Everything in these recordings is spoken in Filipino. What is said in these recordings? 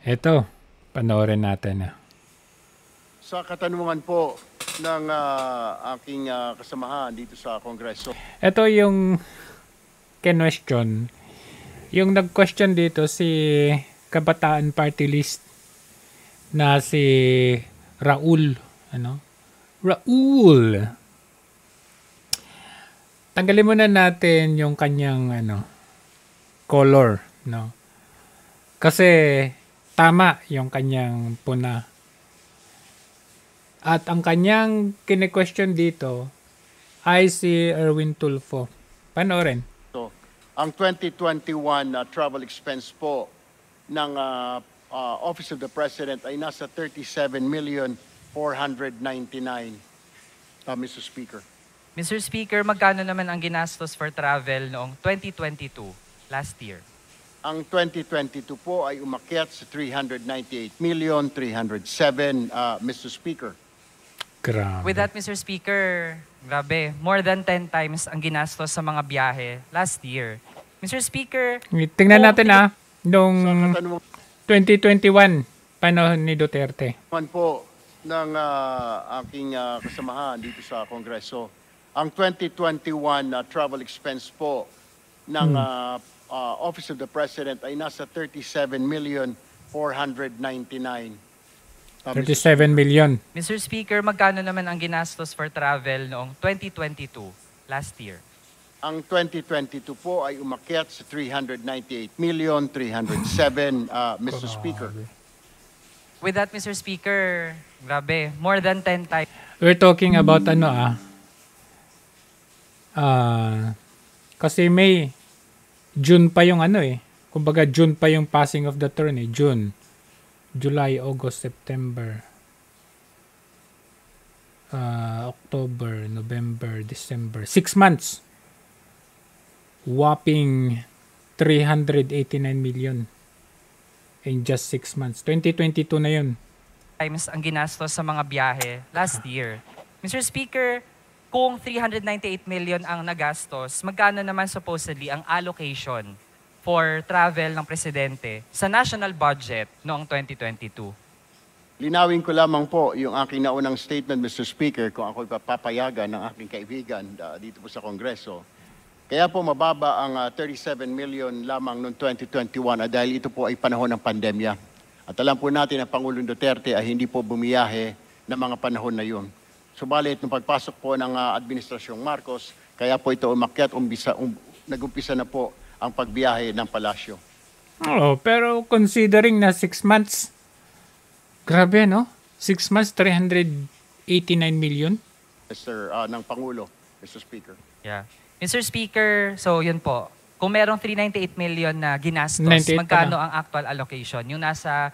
Ito, panoorin natin. Sa katanungan po ng aking kasamahan dito sa Kongreso. Ito yung question. Yung nag-question dito si Kabataan Party List na si Raul. Raul. Tanggalin muna natin yung kanyang color, no? Kasi tama yung kanyang puna. At ang kanyang kine-question dito ay si Erwin Tulfo. Panoorin. So, ang 2021 travel expense po ng Office of the President ay nasa 37,499,000, Mr. Speaker. Mr. Speaker, magkano naman ang ginastos for travel noong 2022, last year? Ang 2022 po ay umakyat sa 398,307,000, Mr. Speaker. Grabe. With that, Mr. Speaker, grabe, more than 10 times ang ginastos sa mga biyahe last year. Mr. Speaker, tingnan natin nung Sa katanungan 2021, panahon ni Duterte. po ng aking kasamahan dito sa Kongreso. Ang 2021 travel expense po ng Office of the President ay nasa 37,499,000. 37 million. Mr. Speaker, magkano naman ang ginastos for travel noong 2022, last year? Ang 2022 po ay umakyat sa 398,307,000, Mr. Speaker. With that, Mr. Speaker, grabe, more than 10 times. We're talking about kasi May, June pa yung kumbaga June pa yung passing of the turn June, July, August, September, October, November, December. 6 months. Whopping 389 million in just 6 months. 2022 na yun. Times ang ginastos sa mga biyahe last year. Mr. Speaker, kung 398 million ang nagastos, magkano naman supposedly ang allocation for travel ng presidente sa national budget noong 2022? Linawin ko lamang po yung aking naunang statement, Mr. Speaker, kung ako'y papayagan ng aking kaibigan dito po sa Kongreso. Kaya po mababa ang 37 million lamang noong 2021 dahil ito po ay panahon ng pandemya. At alam po natin na Pangulong Duterte ay hindi po bumiyahe ng mga panahon na yun. Subalit, nung pagpasok po ng Administrasyong Marcos, kaya po ito umakyat, nag-umpisa na po ang pagbiyahe ng palasyo. Oh, pero considering na 6 months, grabe, no? 6 months, 389 million? Ng Pangulo, Mr. Speaker. Yeah. Mr. Speaker, so yun po. Kung merong 398 million na ginastos, 98 magkano ang actual allocation? Yung nasa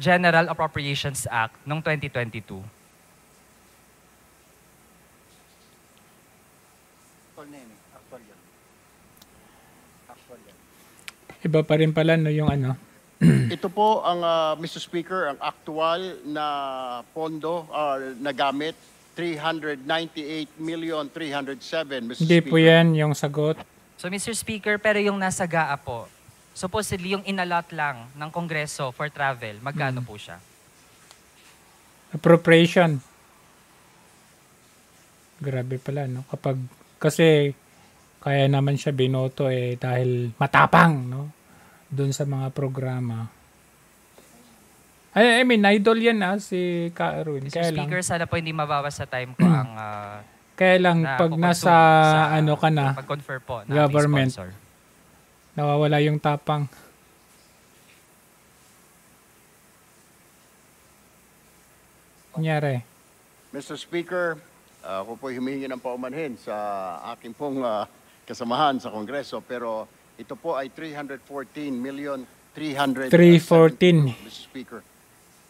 General Appropriations Act noong 2022. Iba pa rin pala yung Ito po ang, Mr. Speaker, ang actual na pondo na gamit, 398,307,000, Mr. Hindi Speaker. po yan yung sagot. So Mr. Speaker, pero yung nasa GAA po, supposedly yung inalot lang ng Kongreso for travel, magkano po siya? Appropriation. Grabe pala, no? Kasi kaya naman siya binoto dahil matapang, no? Doon sa mga programa. I mean, idol yan si Ka Erwin. Mr. Speaker, sana po hindi mabawas sa time ko ang kaya lang pag nasa ka na, pag-confer po na government, sponsor. Nawawala yung tapang. Kunyari. Mr. Speaker, ako po humingi ng paumanhin sa aking pong kasamahan sa Kongreso, pero ito po ay 314,300,000, 314. Mr. Speaker.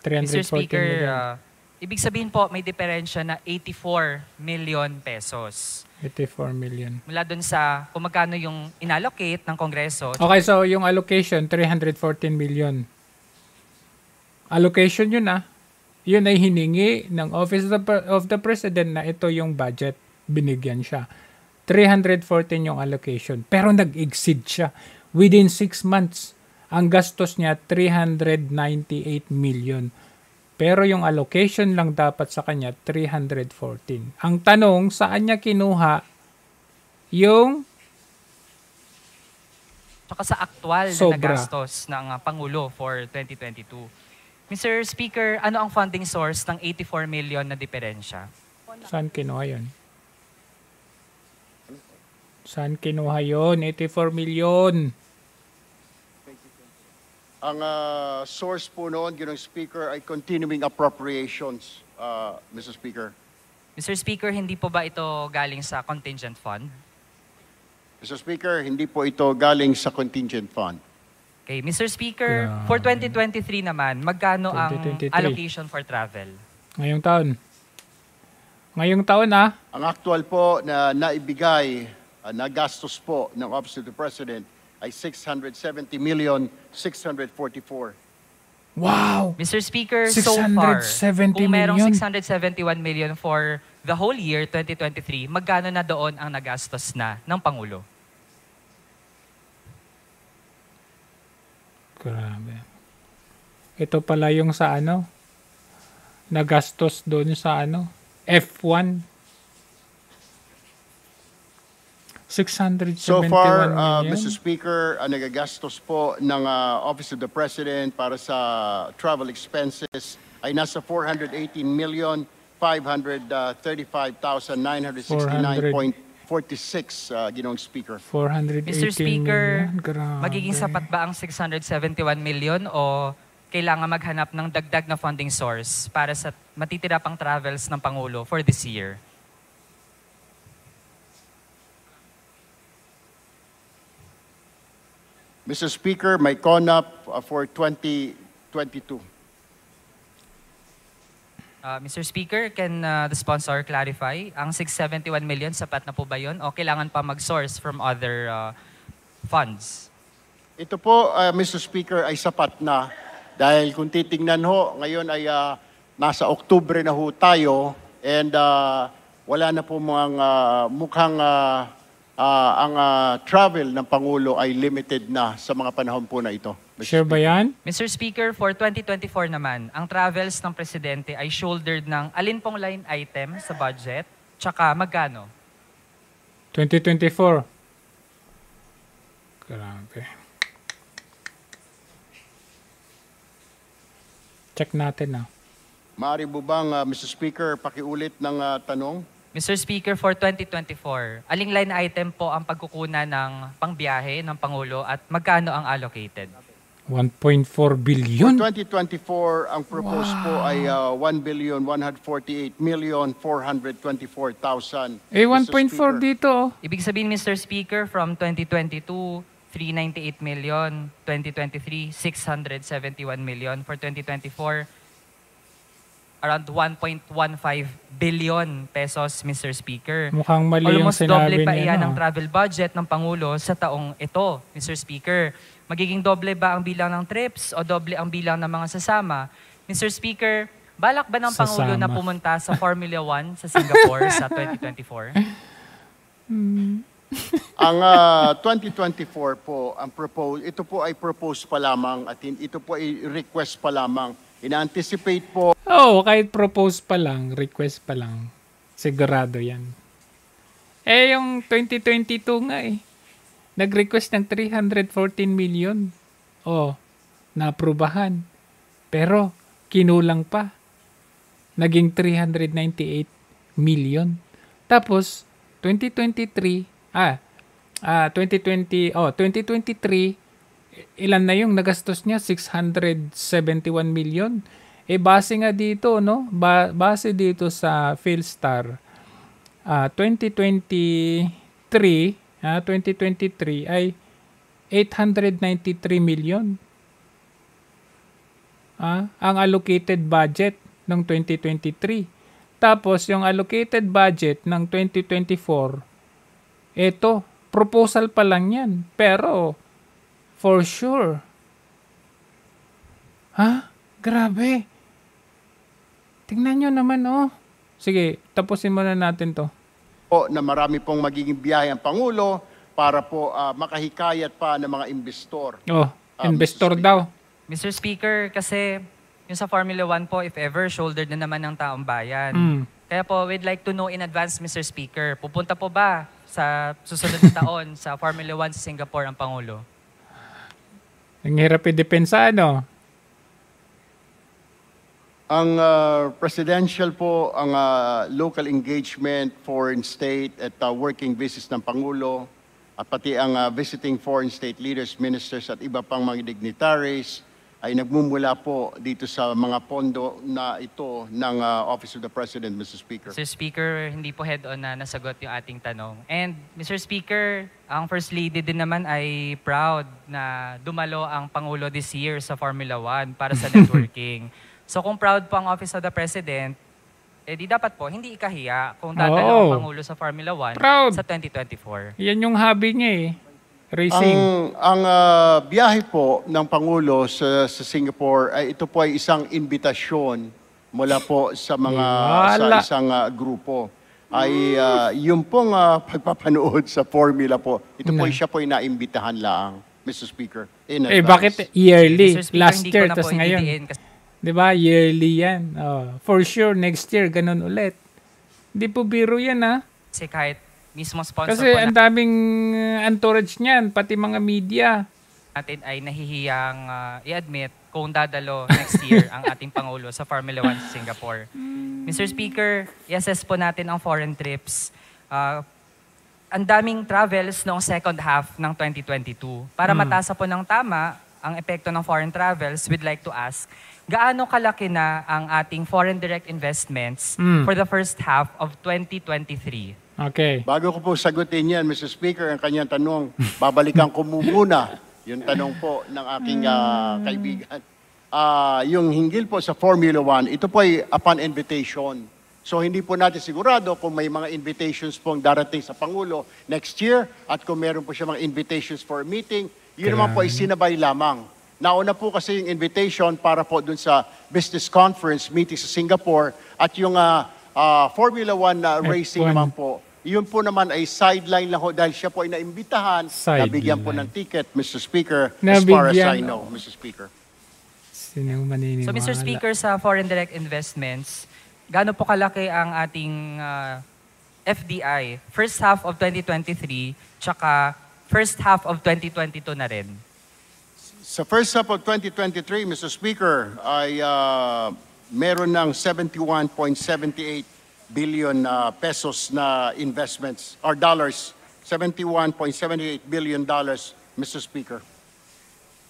314 Mr. Speaker, million. ibig sabihin po may diferensya na 84 million pesos. 84 million. Mula dun sa kung magkano yung inallocate ng Kongreso. Okay, so yung allocation, 314 million. Allocation yun Yun ay hiningi ng Office of the President na ito yung budget. Binigyan siya. 314 yung allocation. Pero nag-exceed siya. Within 6 months. Ang gastos niya 398 million. Pero yung allocation lang dapat sa kanya 314. Ang tanong, saan niya kinuha yung Tsaka sa aktual na sobra? nagastos ng Pangulo for 2022. Mr. Speaker, ano ang funding source ng 84 million na diferensya? Saan kinuha yun? Saan kinuha yun? 84 million. Ang source po noon, Ginoong Speaker, ay continuing appropriations, Mr. Speaker. Mr. Speaker, hindi po ba ito galing sa contingent fund? Mr. Speaker, hindi po ito galing sa contingent fund. Okay, Mr. Speaker, for 2023 naman, magkano ang 2023. allocation for travel? Ngayong taon. Ngayong taon Ang actual po na naibigay, na gastos po ng Office of the President ay 670,644,000. Wow! Mr. Speaker, so far, 670 kung merong million. 671 million for the whole year 2023, magkano na doon ang nagastos na ng Pangulo? Grabe. Ito pala yung sa nagastos doon sa F1. 671 So far, million. Mr. Speaker, ang nagagastos po ng Office of the President para sa travel expenses ay nasa 418,535,969.46, Ginoong Speaker. 418 Mr. Speaker, million. Grabe. magiging sapat ba ang 671 million o kailangan maghanap ng dagdag na funding source para sa matitira pang travels ng Pangulo for this year? Mr. Speaker, may CONAP for 2022. Mr. Speaker, can the sponsor clarify? Ang 671 million, sapat na po ba yun? O kailangan pa mag-source from other funds? Ito po, Mr. Speaker, ay sapat na dahil kung titingnan ho, ngayon ay nasa Oktubre na ho tayo and wala na po mga mukhang ang travel ng Pangulo ay limited na sa mga panahon po na ito. Sure ba yan? Mr. Speaker, for 2024 naman, ang travels ng Presidente ay shouldered ng alin pong line item sa budget, tsaka magkano? 2024. Grabe. Check natin Maaari po bang, Mr. Speaker, pakiulit ng tanong? Mr. Speaker, for 2024, aling line item po ang pagkukunan ng pangbiyahe ng Pangulo at magkano ang allocated? 1.4 billion. For 2024, ang proposed po ay 1,148,424,000. Eh, Mr. 1.4 Speaker. dito. Ibig sabihin, Mr. Speaker, from 2022, 398 million, 2023, 671 million, for 2024, around 1.15 billion pesos, Mr. Speaker. Mukhang mali yung Almost doble sinabi pa niya. iyan ang travel budget ng Pangulo sa taong ito, Mr. Speaker. Magiging doble ba ang bilang ng trips o doble ang bilang ng mga sasama? Mr. Speaker, balak ba ng Pangulo na Sasama. pumunta sa Formula 1 sa Singapore sa 2024? Ang 2024 po, ito po ay propose pa lamang at ito po ay request pa lamang. Ina-anticipate po Kahit propose pa lang, request pa lang. Sigurado yan. Eh, yung 2022 nga nag-request ng 314 million. Naaprubahan. Pero, kinulang pa. Naging 398 million. Tapos, 2023, ilan na yung nagastos niya? 671 million. Base nga dito, no? Base dito sa PhilStar, 2023 ay 893 million. Ang allocated budget ng 2023. Tapos, yung allocated budget ng 2024, proposal pa lang yan. Pero, for sure. Grabe. Tingnan nyo naman, Sige, tapusin muna natin to. na marami pong magiging biyahe ang Pangulo para po makahikayat pa ng mga investor. Investor Mr. daw. Mr. Speaker, kasi yung sa Formula 1 po, if ever, shouldered na naman ng taong bayan. Mm. Kaya po, we'd like to know in advance, Mr. Speaker, pupunta po ba sa susunod na taon sa Formula 1 sa Singapore ang Pangulo? Ang hirap i-depensa, ano? Ang presidential po, ang local engagement, foreign state at working visits ng Pangulo, at pati ang visiting foreign state leaders, ministers at iba pang mga dignitaries ay nagmumula po dito sa mga pondo na ito ng Office of the President, Mr. Speaker. Mr. Speaker, hindi po head-on na nasagot yung ating tanong. And Mr. Speaker, ang First Lady din naman ay proud na dumalo ang Pangulo this year sa Formula 1 para sa networking. So kung proud po ang Office of the President, di dapat po hindi ikahiya kung dadalo ang Pangulo sa Formula 1 Proud. sa 2024. Yan yung hobby niya eh. Racing. Ang biyahe po ng Pangulo sa Singapore ay ito po ay isang imbitasyon mula po sa mga Wala. sa isang grupo. Ay yung pong pagpapanood sa formula po, ito po ay siya po ay naimbitahan lang, Mr. Speaker. In Eh advance. bakit yearly? Mr. Speaker, Last hindi year, ko na tas po ngayon. ididiin kasi 'Di ba? Yearly yan. For sure, next year, ganun ulit. Hindi po biro yan, ha? kahit mismo sponsor Kasi po ang daming entourage niyan, pati mga media. natin ay nahihiyang i-admit kung dadalo next year ang ating Pangulo sa Formula 1 sa Singapore. Mr. Speaker, i-assess po natin ang foreign trips. Ang daming travels noong second half ng 2022. Para matasa po ng tama ang epekto ng foreign travels, we'd like to ask, gaano kalaki na ang ating foreign direct investments for the first half of 2023? Okay. Bago ko po sagutin yan, Mr. Speaker, ang kanyang tanong, babalikan ko muna yung tanong po ng aking kaibigan. Yung hinggil po sa Formula 1, ito po ay upon invitation. So hindi po natin sigurado kung may mga invitations pong darating sa Pangulo next year at kung meron po siya mga invitations for a meeting, yun naman po ay sinabay lamang. Nauna po kasi yung invitation para po dun sa business conference meeting sa Singapore at yung Formula 1 racing F1. naman po. Yun po naman ay sideline lang ho dahil siya po ay naimbitahan. Nabigyan po ng ticket, Mr. Speaker, as far as I know, Mr. Speaker. Sinong maniniwala? So Mr. Speaker, sa foreign direct investments, gaano po kalaki ang ating FDI first half of 2023 tsaka first half of 2022 na rin? Sa first half of 2023, Mr. Speaker, ay meron ng 71.78 billion pesos na investments, or dollars, $71.78 billion, Mr. Speaker.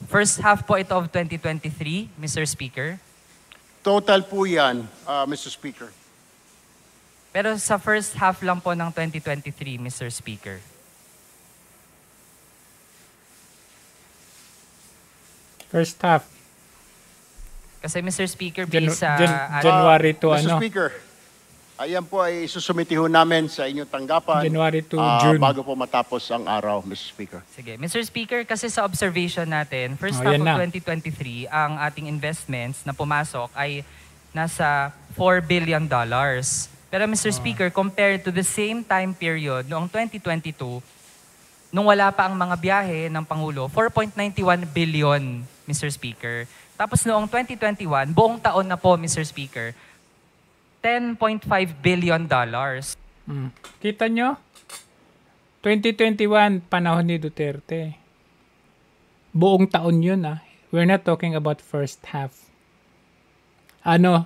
First half po ito of 2023, Mr. Speaker. Total po yan, Mr. Speaker. Pero sa first half lang po ng 2023, Mr. Speaker. First half. Kasi Mr. Speaker, based sa... January to Mr. ano? Speaker, ayan po ay susumiti ho namin sa inyong tanggapan. January to June. Bago po matapos ang araw, Mr. Speaker. Sige. Mr. Speaker, kasi sa observation natin, first half of 2023, ang ating investments na pumasok ay nasa $4 billion. Pero Mr. Speaker, compared to the same time period noong 2022, nung wala pa ang mga biyahe ng Pangulo, 4.91 billion, Mr. Speaker. Tapos noong 2021, buong taon na po, Mr. Speaker, $10.5 billion. Kita nyo? 2021, panahon ni Duterte. Buong taon yun, ah. We're not talking about first half. Ano?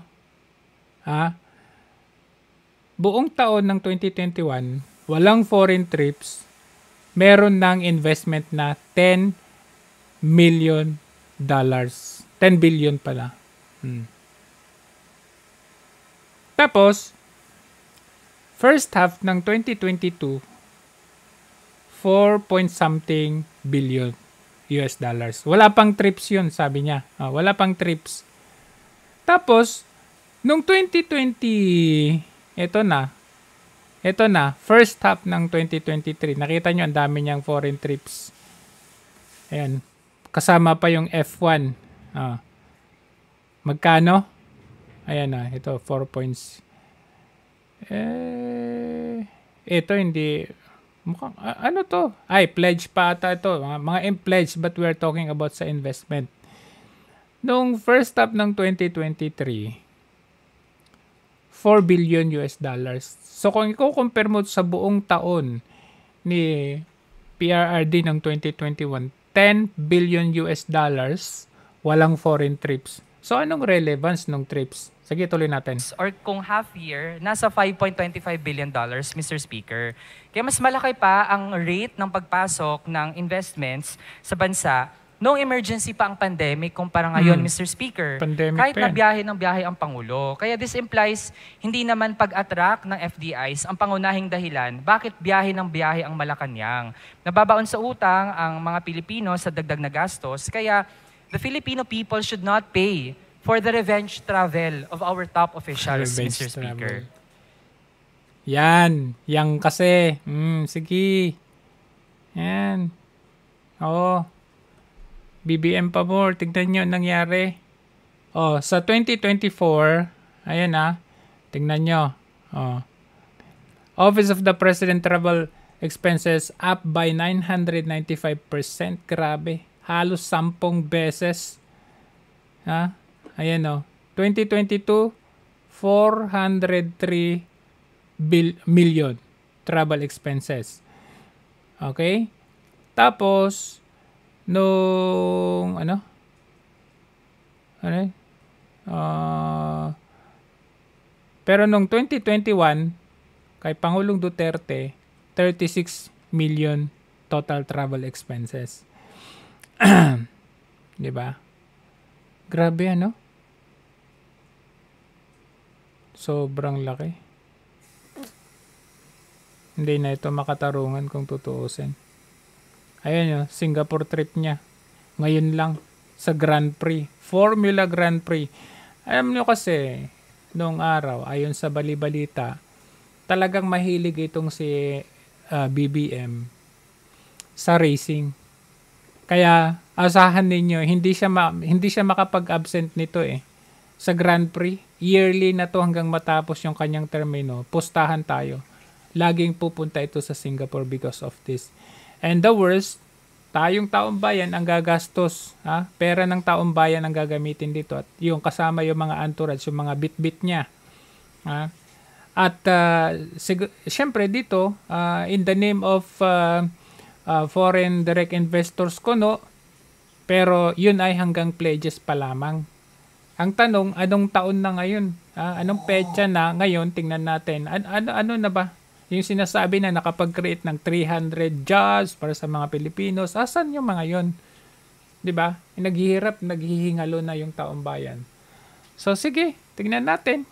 Buong taon ng 2021, walang foreign trips, meron ng investment na $10 million. 10 billion pala. Tapos, first half ng 2022, 4 point something billion US dollars. Wala pang trips yun, sabi niya. Wala pang trips. Tapos, nung 2020, ito na, first half ng 2023, nakita nyo, ang dami niyang foreign trips. Ayan. Kasama pa yung F1. Magkano? Ayan na, ito, 4 points. Ito hindi, Mukhang, ano to? Ay, pledge pa ata ito. Mga pledge, but we're talking about sa investment. Noong first half ng 2023, 4 billion US dollars. So kung i-compare mo sa buong taon ni PRRD ng 2021, 10 billion US dollars, walang foreign trips. So anong relevance ng trips? Sige, tuloy natin. Or kung half year, nasa $5.25 billion, Mr. Speaker. Kaya mas malaki pa ang rate ng pagpasok ng investments sa bansa noong emergency pa ang pandemic kumpara ngayon, Mr. Speaker. Pandemic Kahit pa na yan. biyahe ng biyahe ang Pangulo. Kaya this implies hindi naman pag-attract ng FDIs ang pangunahing dahilan bakit biyahe ng biyahe ang Malacanang. Nababaon sa utang ang mga Pilipino sa dagdag na gastos. Kaya the Filipino people should not pay for the revenge travel of our top officials, Revenge Mr. Speaker. travel. Yan kasi. Sige. Yan. Oo. BBM pa more. Tignan nyo ang nangyari. Sa 2024, ayan tignan nyo. Office of the President travel expenses up by 995%. Grabe. Halos 10 beses. Ayan 2022, 403 million travel expenses. Okay? Tapos, nung pero nung 2021 kay Pangulong Duterte 36 million total travel expenses. 'Di ba? Grabe sobrang laki. Hindi na ito makatarungan kung tutuusin. Ayan Singapore trip niya. Ngayon lang sa Grand Prix. Formula Grand Prix. Alam nyo kasi, noong araw, ayon sa bali-balita, talagang mahilig itong si BBM sa racing. Kaya, asahan ninyo, hindi siya makapag-absent nito sa Grand Prix. Yearly na to hanggang matapos yung kanyang termino. Pustahan tayo. Laging pupunta ito sa Singapore because of this. And the worst, tayong taong bayan ang gagastos. Pera ng taong bayan ang gagamitin dito. At yung kasama yung mga entourage, yung mga bit-bit niya. At syempre dito, in the name of foreign direct investors pero yun ay hanggang pledges pa lamang. Ang tanong, anong taon na ngayon? Anong petsa na ngayon? Tingnan natin. Ano na ba? Yung sinasabi na nakapag-create ng 300 jobs para sa mga Pilipinos, asan yung mga yon? 'Di ba? Naghihirap, naghihingalo na yung taong bayan. So sige, tingnan natin.